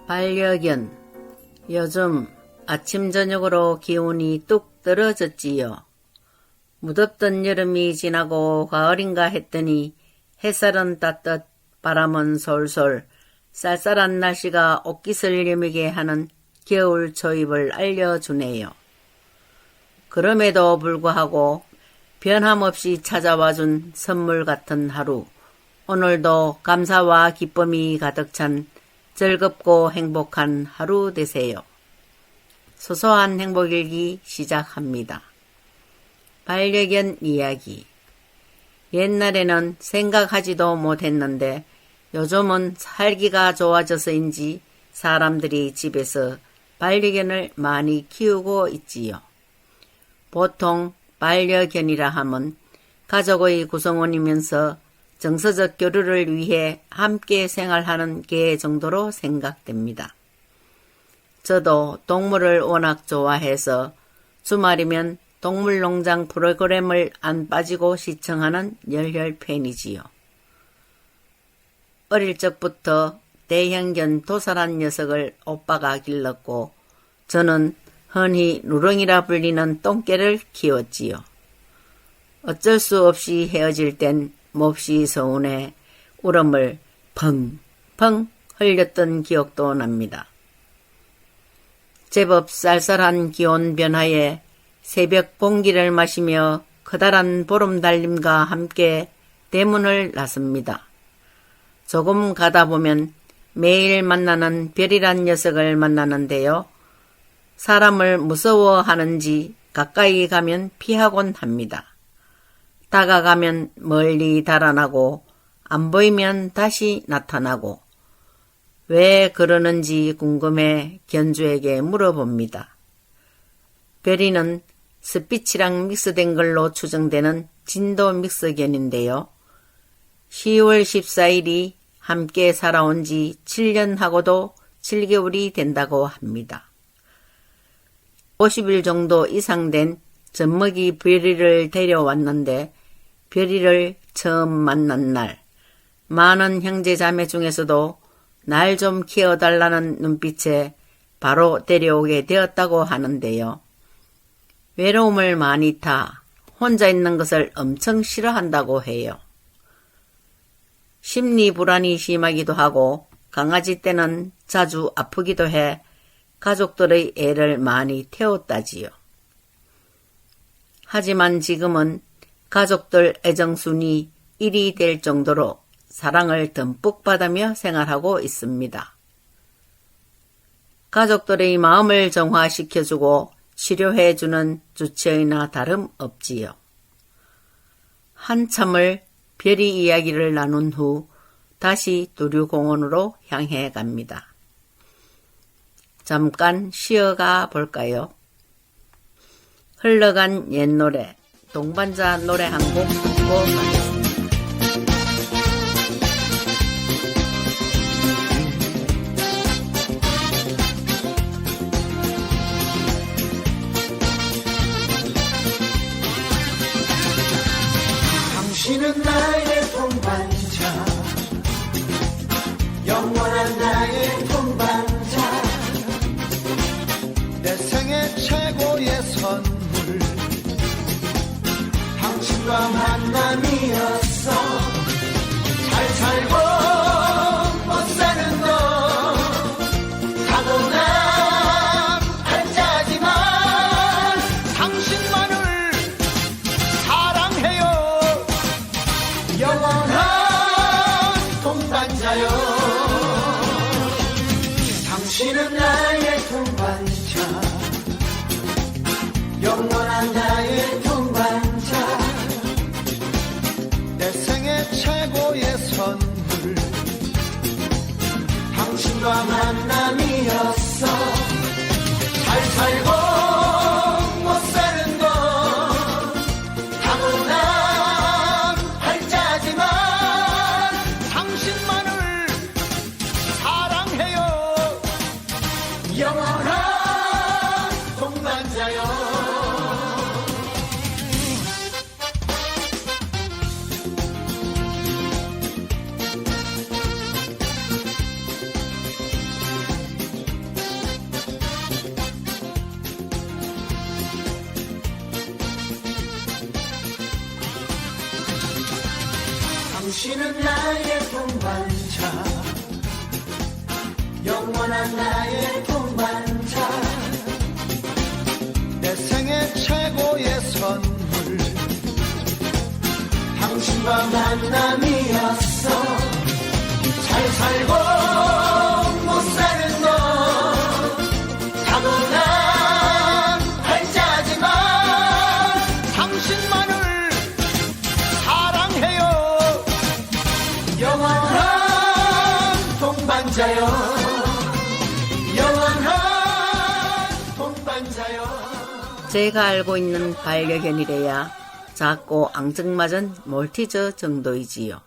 반려견. 요즘 아침 저녁으로 기온이 뚝 떨어졌지요. 무덥던 여름이 지나고 가을인가 했더니 햇살은 따뜻 바람은 솔솔 쌀쌀한 날씨가 옷깃을 여미게 하는 겨울 초입을 알려주네요. 그럼에도 불구하고 변함없이 찾아와준 선물 같은 하루, 오늘도 감사와 기쁨이 가득 찬 즐겁고 행복한 하루 되세요. 소소한 행복일기 시작합니다. 반려견 이야기. 옛날에는 생각하지도 못했는데 요즘은 살기가 좋아져서인지 사람들이 집에서 반려견을 많이 키우고 있지요. 보통 반려견이라 하면 가족의 구성원이면서 정서적 교류를 위해 함께 생활하는 개 정도로 생각됩니다. 저도 동물을 워낙 좋아해서 주말이면 동물농장 프로그램을 안 빠지고 시청하는 열혈 팬이지요. 어릴 적부터 대형견 도사란 녀석을 오빠가 길렀고 저는 흔히 누렁이라 불리는 똥개를 키웠지요. 어쩔 수 없이 헤어질 땐 몹시 서운해 울음을 펑펑 흘렸던 기억도 납니다. 제법 쌀쌀한 기온 변화에 새벽 공기를 마시며 커다란 보름달님과 함께 대문을 나섭니다. 조금 가다 보면 매일 만나는 별이란 녀석을 만나는데요. 사람을 무서워하는지 가까이 가면 피하곤 합니다. 다가가면 멀리 달아나고 안 보이면 다시 나타나고 왜 그러는지 궁금해 견주에게 물어봅니다. 별이는 스피치랑 믹스된 걸로 추정되는 진도 믹스견인데요. 10월 14일이 함께 살아온 지 7년하고도 7개월이 된다고 합니다. 50일 정도 이상 된 젖먹이 별이를 데려왔는데 별이를 처음 만난 날 많은 형제자매 중에서도 날 좀 키워달라는 눈빛에 바로 데려오게 되었다고 하는데요. 외로움을 많이 타 혼자 있는 것을 엄청 싫어한다고 해요. 심리 불안이 심하기도 하고 강아지 때는 자주 아프기도 해 가족들의 애를 많이 태웠다지요. 하지만 지금은 가족들 애정순위 1위 될 정도로 사랑을 듬뿍 받으며 생활하고 있습니다. 가족들의 마음을 정화시켜주고 치료해주는 주체의나 다름없지요. 한참을 별이 이야기를 나눈 후 다시 두류공원으로 향해 갑니다. 잠깐 쉬어가 볼까요? 흘러간 옛 노래, 동반자 노래 한 곡 듣고 가겠습니다. 당신은 나의 동반자, 영원한 나의 동반자, 내 생애 최고의 선물, 당신과 만남이었어. 잘 살고 못 사는 너 타고난 한자지만 당신만을 사랑해요. 영원한 동반자요. 당신은 나의 동반자, 영원한 나의 동반자, 당신은 나의 동반자, 영원한 나의 동반자, 내 생애 최고의 선물, 당신과 만남이었어. 잘 살고 못 사는 너 타고난 한자지만 당신만을 사랑해요. 영원한 동반자요, 영원한 동반자요. 제가 알고 있는 반려견이래야 작고 앙증맞은 몰티저 정도이지요.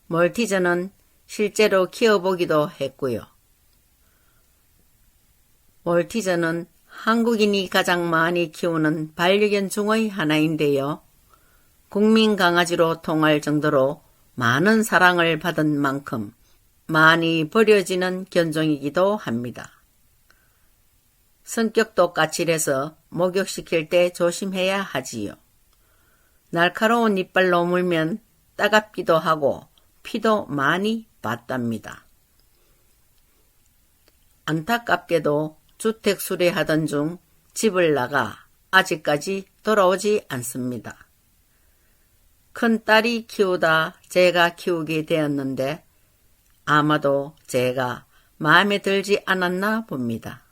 몰티저는 실제로 키워보기도 했고요. 몰티저는 한국인이 가장 많이 키우는 반려견 중의 하나인데요. 국민 강아지로 통할 정도로 많은 사랑을 받은 만큼 많이 버려지는 견종이기도 합니다. 성격도 까칠해서 목욕시킬 때 조심해야 하지요. 날카로운 이빨로 물면 따갑기도 하고 피도 많이 봤답니다. 안타깝게도 주택 수리하던 중 집을 나가 아직까지 돌아오지 않습니다. 큰딸이 키우다 제가 키우게 되었는데 아마도 제가 마음에 들지 않았나 봅니다.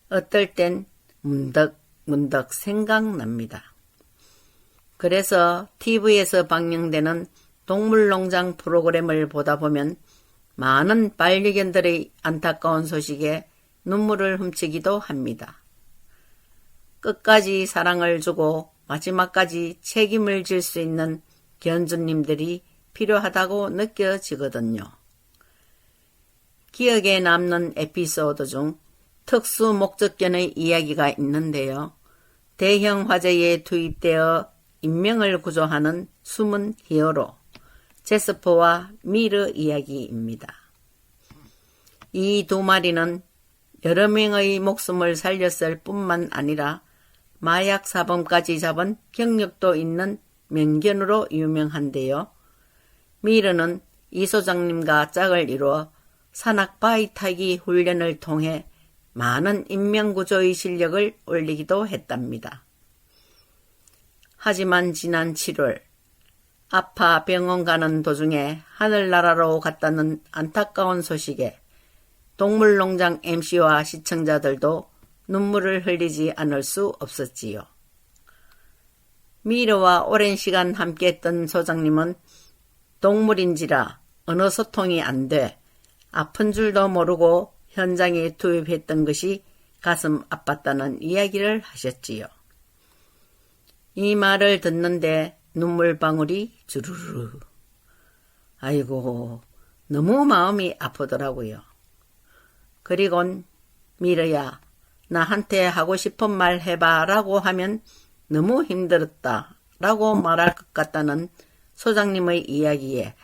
어떨 땐 문득 생각납니다. 그래서 TV에서 방영되는 동물농장 프로그램을 보다 보면 많은 반려견들의 안타까운 소식에 눈물을 훔치기도 합니다. 끝까지 사랑을 주고 마지막까지 책임을 질 수 있는 견주님들이 필요하다고 느껴지거든요. 기억에 남는 에피소드 중 특수 목적견의 이야기가 있는데요. 대형 화재에 투입되어 인명을 구조하는 숨은 히어로 제스퍼와 미르 이야기입니다. 이 두 마리는 여러 명의 목숨을 살렸을 뿐만 아니라 마약 사범까지 잡은 경력도 있는 명견으로 유명한데요. 미르는 이 소장님과 짝을 이루어 산악 바위 타기 훈련을 통해 많은 인명구조의 실력을 올리기도 했답니다. 하지만 지난 7월 아파 병원 가는 도중에 하늘나라로 갔다는 안타까운 소식에 동물농장 MC와 시청자들도 눈물을 흘리지 않을 수 없었지요. 미르와 오랜 시간 함께했던 소장님은 동물인지라 언어 소통이 안 돼 아픈 줄도 모르고 현장에 투입했던 것이 가슴 아팠다는 이야기를 하셨지요. 이 말을 듣는데 눈물방울이 주르르. 아이고, 너무 마음이 아프더라고요. 그리곤 미르야, 나한테 하고 싶은 말 해봐 라고 하면 너무 힘들었다 라고 말할 것 같다는 소장님의 이야기에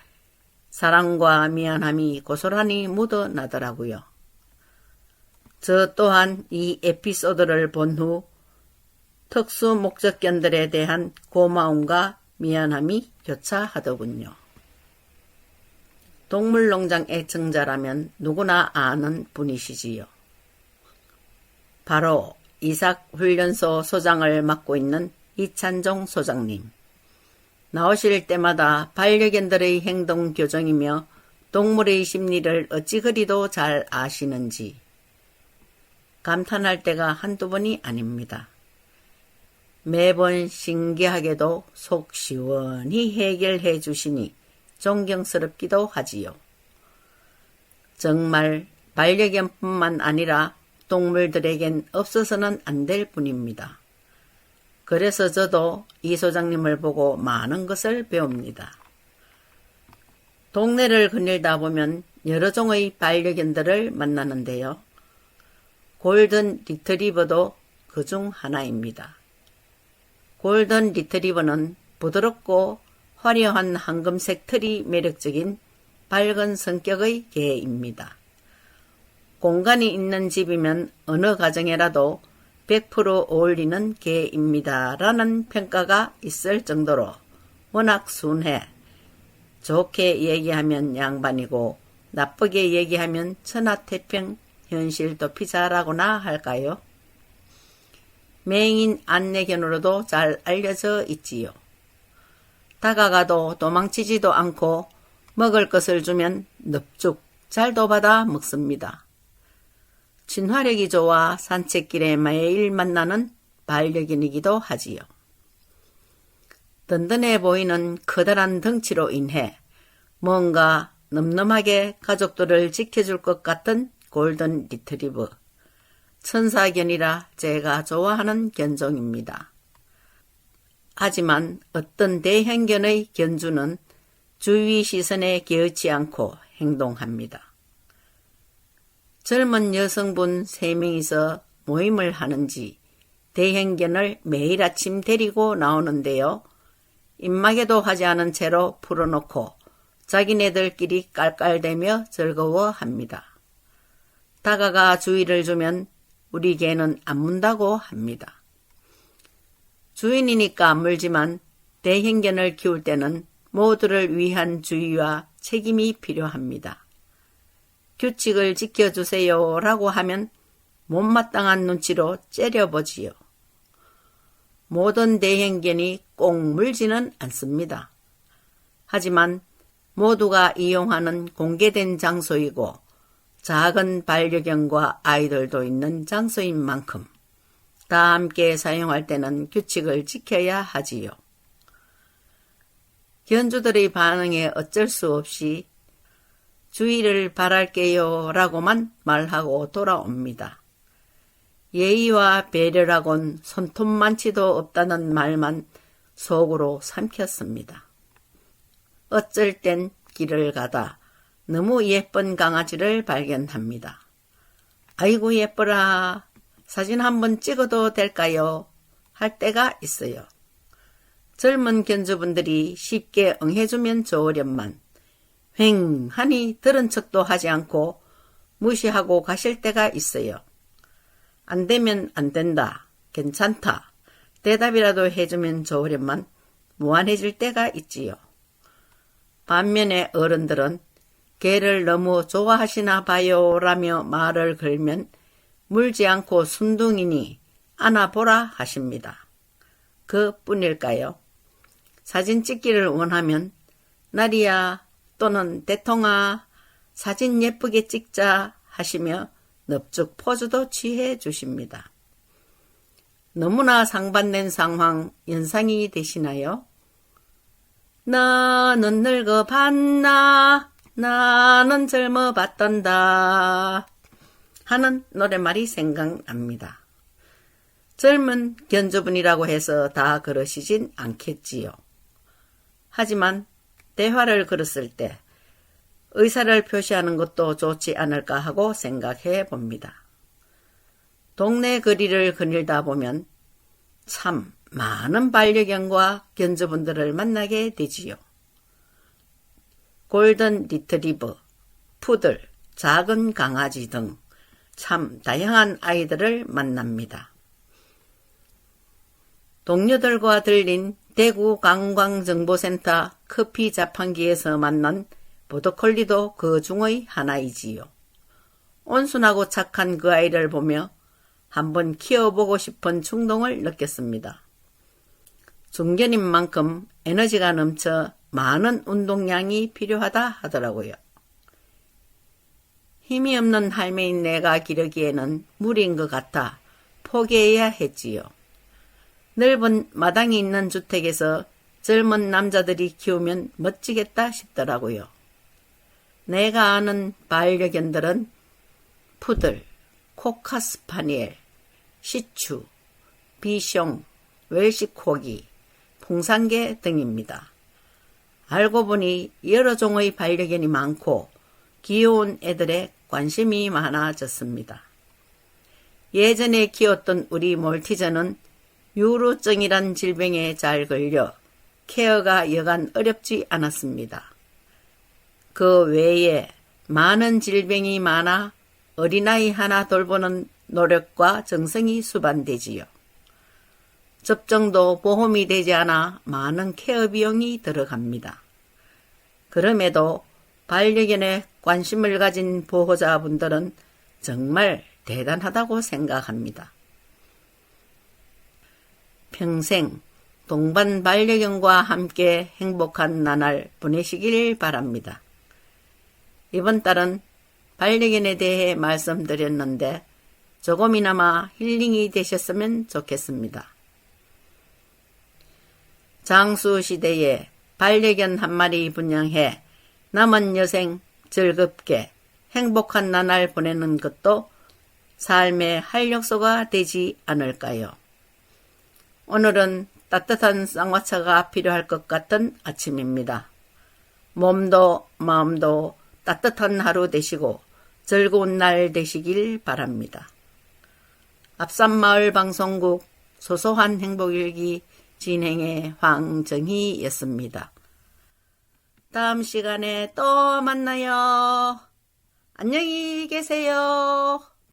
사랑과 미안함이 고스란히 묻어나더라고요. 저 또한 이 에피소드를 본 후 특수 목적견들에 대한 고마움과 미안함이 교차하더군요. 동물농장 애청자라면 누구나 아는 분이시지요. 바로 이삭훈련소 소장을 맡고 있는 이찬종 소장님. 나오실 때마다 반려견들의 행동 교정이며 동물의 심리를 어찌 그리도 잘 아시는지 감탄할 때가 한두 번이 아닙니다. 매번 신기하게도 속 시원히 해결해 주시니 존경스럽기도 하지요. 정말 반려견뿐만 아니라 동물들에겐 없어서는 안 될 분입니다. 그래서 저도 이 소장님을 보고 많은 것을 배웁니다. 동네를 거닐다 보면 여러 종의 반려견들을 만나는데요. 골든 리트리버도 그중 하나입니다. 골든 리트리버는 부드럽고 화려한 황금색 털이 매력적인 밝은 성격의 개입니다. 공간이 있는 집이면 어느 가정에라도 100% 어울리는 개입니다. 라는 평가가 있을 정도로 워낙 순해 좋게 얘기하면 양반이고 나쁘게 얘기하면 천하태평 현실도 피자라고나 할까요? 맹인 안내견으로도 잘 알려져 있지요. 다가가도 도망치지도 않고 먹을 것을 주면 넙죽 잘도 받아 먹습니다. 친화력이 좋아 산책길에 매일 만나는 반려견이기도 하지요. 든든해 보이는 커다란 덩치로 인해 뭔가 늠름하게 가족들을 지켜줄 것 같은 골든 리트리버. 천사견이라 제가 좋아하는 견종입니다. 하지만 어떤 대형견의 견주는 주위 시선에 개의치 않고 행동합니다. 젊은 여성분 3명이서 모임을 하는지 대형견을 매일 아침 데리고 나오는데요. 입마개도 하지 않은 채로 풀어놓고 자기네들끼리 깔깔대며 즐거워합니다. 다가가 주의를 주면 우리 개는 안 문다고 합니다. 주인이니까 안 물지만 대형견을 키울 때는 모두를 위한 주의와 책임이 필요합니다. 규칙을 지켜주세요 라고 하면 못마땅한 눈치로 째려보지요. 모든 대형견이 꼭 물지는 않습니다. 하지만 모두가 이용하는 공개된 장소이고 작은 반려견과 아이들도 있는 장소인 만큼 다 함께 사용할 때는 규칙을 지켜야 하지요. 견주들의 반응에 어쩔 수 없이 주의를 바랄게요 라고만 말하고 돌아옵니다. 예의와 배려라곤 손톱만치도 없다는 말만 속으로 삼켰습니다. 어쩔 땐 길을 가다 너무 예쁜 강아지를 발견합니다. 아이고 예뻐라. 사진 한번 찍어도 될까요? 할 때가 있어요. 젊은 견주분들이 쉽게 응해주면 좋으련만 휑하니 들은 척도 하지 않고 무시하고 가실 때가 있어요. 안 되면 안 된다. 괜찮다. 대답이라도 해주면 좋으련만 무안해질 때가 있지요. 반면에 어른들은 개를 너무 좋아하시나 봐요 라며 말을 걸면 물지 않고 순둥이니 안아보라 하십니다. 그뿐일까요? 사진 찍기를 원하면 나리야 또는 대통아 사진 예쁘게 찍자 하시며 넙죽 포즈도 취해 주십니다. 너무나 상반된 상황 연상이 되시나요? 너는 늙어봤나 나는 젊어봤단다 하는 노랫말이 생각납니다. 젊은 견주분이라고 해서 다 그러시진 않겠지요. 하지만 대화를 걸었을 때 의사를 표시하는 것도 좋지 않을까 하고 생각해 봅니다. 동네 거리를 거닐다 보면 참 많은 반려견과 견주분들을 만나게 되지요. 골든 리트리버, 푸들, 작은 강아지 등 참 다양한 아이들을 만납니다. 동료들과 들린 대구 관광정보센터 커피 자판기에서 만난 보더콜리도 그 중의 하나이지요. 온순하고 착한 그 아이를 보며 한번 키워보고 싶은 충동을 느꼈습니다. 중견인 만큼 에너지가 넘쳐 많은 운동량이 필요하다 하더라고요. 힘이 없는 할매인 내가 기르기에는 무리인 것 같아 포기해야 했지요. 넓은 마당이 있는 주택에서 젊은 남자들이 키우면 멋지겠다 싶더라고요. 내가 아는 반려견들은 푸들, 코카스파니엘, 시추, 비숑, 웰시코기, 풍산개 등입니다. 알고 보니 여러 종의 반려견이 많고 귀여운 애들에 관심이 많아졌습니다. 예전에 키웠던 우리 몰티저는 유루증이란 질병에 잘 걸려 케어가 여간 어렵지 않았습니다. 그 외에 많은 질병이 많아 어린아이 하나 돌보는 노력과 정성이 수반되지요. 접종도 보험이 되지 않아 많은 케어 비용이 들어갑니다. 그럼에도 반려견에 관심을 가진 보호자분들은 정말 대단하다고 생각합니다. 평생 동반 반려견과 함께 행복한 나날 보내시길 바랍니다. 이번 달은 반려견에 대해 말씀드렸는데 조금이나마 힐링이 되셨으면 좋겠습니다. 장수시대에 반려견 한 마리 분양해 남은 여생 즐겁게 행복한 나날 보내는 것도 삶의 활력소가 되지 않을까요? 오늘은 따뜻한 쌍화차가 필요할 것 같은 아침입니다. 몸도 마음도 따뜻한 하루 되시고 즐거운 날 되시길 바랍니다. 앞산마을방송국 소소한 행복일기 진행의 황정희였습니다. 다음 시간에 또 만나요. 안녕히 계세요.